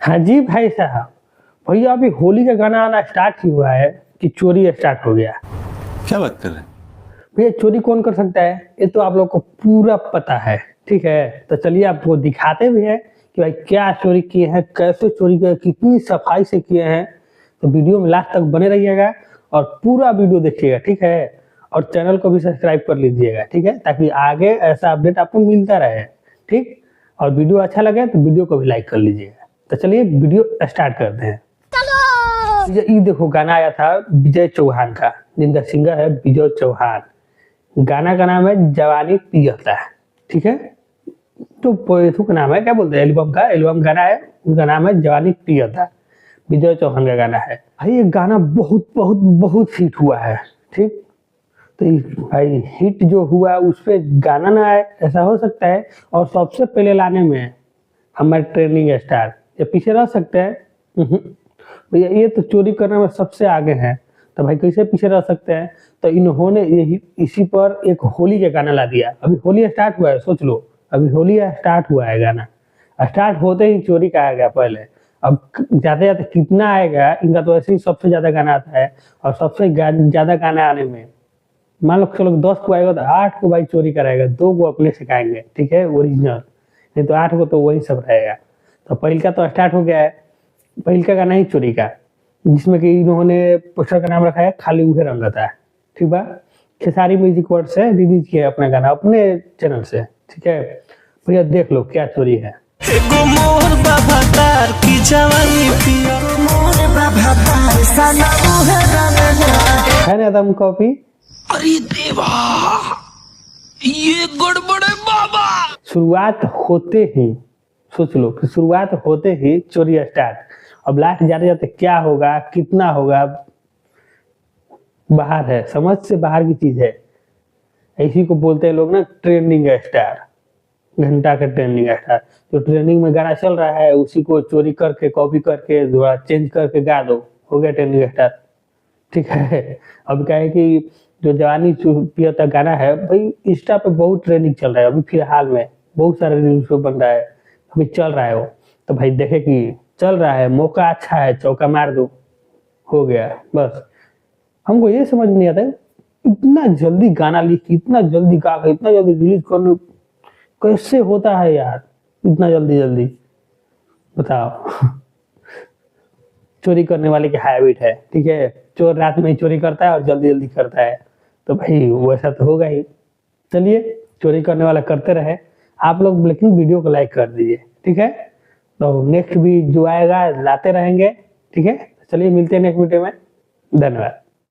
हाँ जी भाई साहब, भैया अभी होली का गाना आना स्टार्ट ही हुआ है कि चोरी स्टार्ट हो गया। क्या बात कर रहे हैं? भैया चोरी कौन कर सकता है ये तो आप लोग को पूरा पता है, ठीक है। तो चलिए आपको दिखाते भी हैं कि भाई क्या चोरी किए हैं, कैसे चोरी किए, कितनी सफाई से किए हैं। तो वीडियो में लास्ट तक बने रहिएगा और पूरा वीडियो देखिएगा, ठीक है। और चैनल को भी सब्सक्राइब कर लीजिएगा, ठीक है, ताकि आगे ऐसा अपडेट आपको मिलता रहे, ठीक। और वीडियो अच्छा लगे तो वीडियो को भी लाइक कर लीजिएगा। तो चलिए वीडियो स्टार्ट करते हैं। ये देखो गाना आया था विजय चौहान का, जिनका सिंगर है विजय चौहान। गाना का नाम है जवानी पियता है, ठीक है। तो पोएथू का नाम है, क्या बोलते हैं, एल्बम गाना है, उनका नाम है जवानी पियता, विजय चौहान का गाना है। भाई ये गाना बहुत बहुत बहुत हिट हुआ है, ठीक। तो भाई हिट जो हुआ उस पे गाना ना आए, ऐसा हो सकता है। और सबसे पहले लाने में हमारे ट्रेंडिंग स्टार, ये पीछे रह सकते हैं? भैया ये तो चोरी करने में सबसे आगे हैं, तो भाई कैसे पीछे रह सकते हैं। तो इन्होंने यही इसी पर एक होली का गाना ला दिया। अभी होली स्टार्ट हुआ है, सोच लो, अभी होली स्टार्ट हुआ है, गाना स्टार्ट होते ही चोरी का आ गया पहले। अब जाते जाते कितना आएगा, इनका तो ऐसे ही सबसे ज्यादा गाना आता है। और सबसे ज्यादा गाना आने में मान लो चलो 10 को आएगा तो 8 को भाई चोरी कराएगा, 2 को अपने सिखाएंगे, ठीक है, ओरिजिनल। नहीं तो 8 को तो वही सब रहेगा। तो पहल का तो स्टार्ट हो गया है, पहल का गाना ही चोरी का, जिसमें कि इन्होंने पोस्टर का नाम रखा है खाली उहे रंगता है, ठीक बा। खेसारी म्यूजिक वर्ड से रिलीज किया है अपना गाना अपने चैनल से, ठीक है। भैया देख लो क्या चोरी है। है ना दम कॉपी। अरे देवा, ये गड़बड़ है बाबा। शुरुआत होते ही सोच लो कि शुरुआत होते ही चोरी स्टार्ट। अब लास्ट जाते जाते क्या होगा, कितना होगा, बाहर है, समझ से बाहर की चीज है। इसी को बोलते हैं लोग ना ट्रेंडिंग स्टार, घंटा का ट्रेंडिंग स्टार। जो ट्रेंडिंग में गाना चल रहा है उसी को चोरी करके कॉपी करके थोड़ा चेंज करके गा दो, हो गया ट्रेंडिंग स्टार, ठीक है। अब क्या है कि जो जवानी पियता गाना है भाई इंस्टा पे बहुत ट्रेंडिंग चल रहा है अभी फिलहाल में, बहुत सारे रील्स बन रहा है, अभी चल रहा है वो। तो भाई देखे कि चल रहा है, मौका अच्छा है, चौका मार दो, हो गया बस। हमको ये समझ नहीं आता इतना जल्दी गाना लिख, इतना जल्दी गा, इतना जल्दी रिलीज करने कैसे होता है यार, इतना जल्दी जल्दी, बताओ। चोरी करने वाले की हैबिट है, ठीक है, चोर रात में ही चोरी करता है और जल्दी जल्दी करता है, तो भाई वैसा तो होगा ही। चलिए चोरी करने वाला करते रहे आप लोग, लेकिन वीडियो को लाइक कर दीजिए, ठीक है। तो नेक्स्ट भी जो आएगा लाते रहेंगे, ठीक है। चलिए मिलते हैं नेक्स्ट वीडियो में, धन्यवाद।